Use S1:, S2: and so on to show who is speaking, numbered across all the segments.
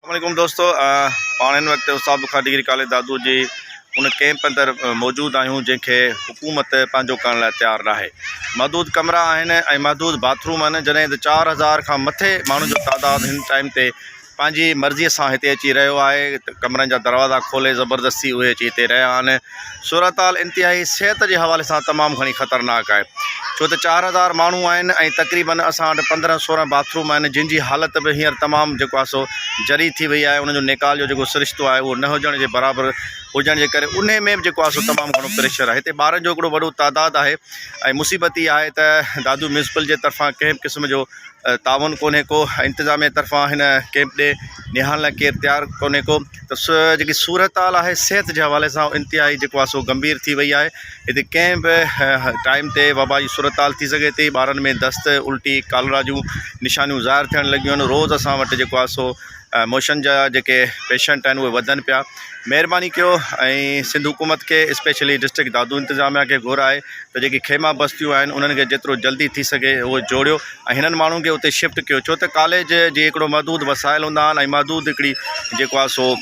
S1: अस्सलामुअलैकुम दोस्तों, पाण हिन वक़्तु उस्ताद बुखार डिग्री कॉलेज दादू जी उन कैंप अंदर मौजूद आहियूं जंहिंखे हुकूमत पंहिंजो करण लाइ तयारु आहे। महदूद कमरा आहिनि ऐं महदूद बाथरूम आहिनि। जॾहिं त 4000 खां मथे माण्हुनि जो तादादु हिन टाइम ते पंहिंजी मर्ज़ीअ सां हिते अची रहियो आहे। कमरनि जा दरवाज़ा खोले ज़बरदस्ती उहे अची हिते रहिया आहिनि। सूरत हाल इंतिहाई सिहत जे हवाले सां तमामु घणी ख़तरनाक आहे, छो त 4000 माण्हू आहिनि ऐं तक़रीबन असां वटि 15-16 बाथरूम आहिनि जिन जी हालत बि हींअर तमामु जेको आहे सो जरी थी वई आहे। उनजो निकाल जो जेको सिरिश्तो आहे उहो न हुजण जे बराबरि हुजण जे करे उन में बि जेको आहे सो तमामु घणो प्रेशर आहे। हिते ॿारनि जो हिकिड़ो वॾो तादादु आहे ऐं मुसीबत इहा आहे त दादू म्यूनसिपल जे तरफ़ां कंहिं क़िस्म जो ताउन कोन्हे को, इंतिज़ामिया तरफ़ां हिन कैंप ॾे निहारण लाइ केरु तयारु कोन्हे को। त जेकी सूरत हाल आहे सिहत जे हवाले सां इंतिहाई जेको आहे सो गंभीर थी वई आहे। हिते कंहिं बि टाइम ते वबा जी सूरत हाल थी सघे थी। ॿारनि में दस्त, उल्टी, कालरा जूं निशानियूं ज़ाहिर थियण लॻियूं आहिनि। रोज़ु असां वटि जेको आहे सो मोशन जा जेके पेशेंट आहिनि उहे वधनि पिया। महिरबानी कयो ऐं सिंध हुकूमत खे स्पेशली डिस्ट्रिक्ट दादू इंतिज़ामिया खे घुराए त जेकी खेमा बस्तियूं आहिनि उन्हनि खे जेतिरो जल्दी थी सघे उहो जोड़ियो ऐं हिननि माण्हुनि खे उते शिफ्ट कयो, छो त कॉलेज जे हिकिड़ो महदूद वसाइल हूंदा आहिनि ऐं महदूद हिकिड़ी जेको आहे सो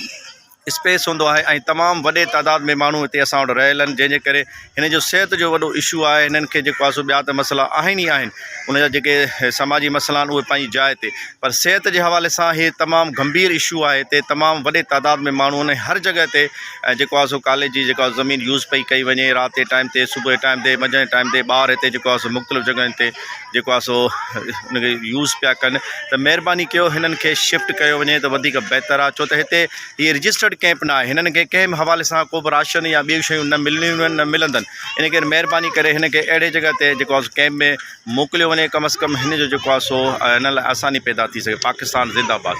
S1: स्पेस हूंदो आहे ऐं तमामु वॾे तादाद में माण्हू हिते असां वटि रहियल आहिनि, जंहिंजे करे हिन जो सिहत जो वॾो इशू आहे। हिननि खे जेको आहे सो ॿिया त मसइला आहिनि ई आहिनि, उनजा जेके समाजी मसइला आहिनि उहे पंहिंजी जाइ ते, पर सिहत जे हवाले सां इहे तमामु गंभीर इशू आहे। हिते तमामु वॾे तादाद में माण्हू आहिनि। हर जॻह ते जेको आहे सो कॉलेज जी जेका ज़मीन यूज़ पई कई वञे, राति जे टाइम ते, सुबुह जे टाइम ते, मंझंदि जे टाइम ते ॿार हिते जेको आहे सो मुख़्तलिफ़ जॻहियुनि ते जेको आहे सो उनखे यूज़ पिया कनि। त महिरबानी कयो हिननि खे शिफ्ट कयो वञे त वधीक बहितरु आहे, छो त हिते हीअ रजिस्टर्ड कैंप न आहे। हिननि खे कंहिं बि हवाले सां को बि राशन या ॿियूं शयूं न मिलणियूं आहिनि, न मिलंदनि। इन करे महिरबानी करे हिन खे अहिड़े जॻह ते जेको आहे कैंप में मोकिलियो वञे, कम अज़ कम हिन जो जेको आहे सो हिन लाइ आसानी पैदा थी सघे। पाकिस्तान ज़िंदाबाद।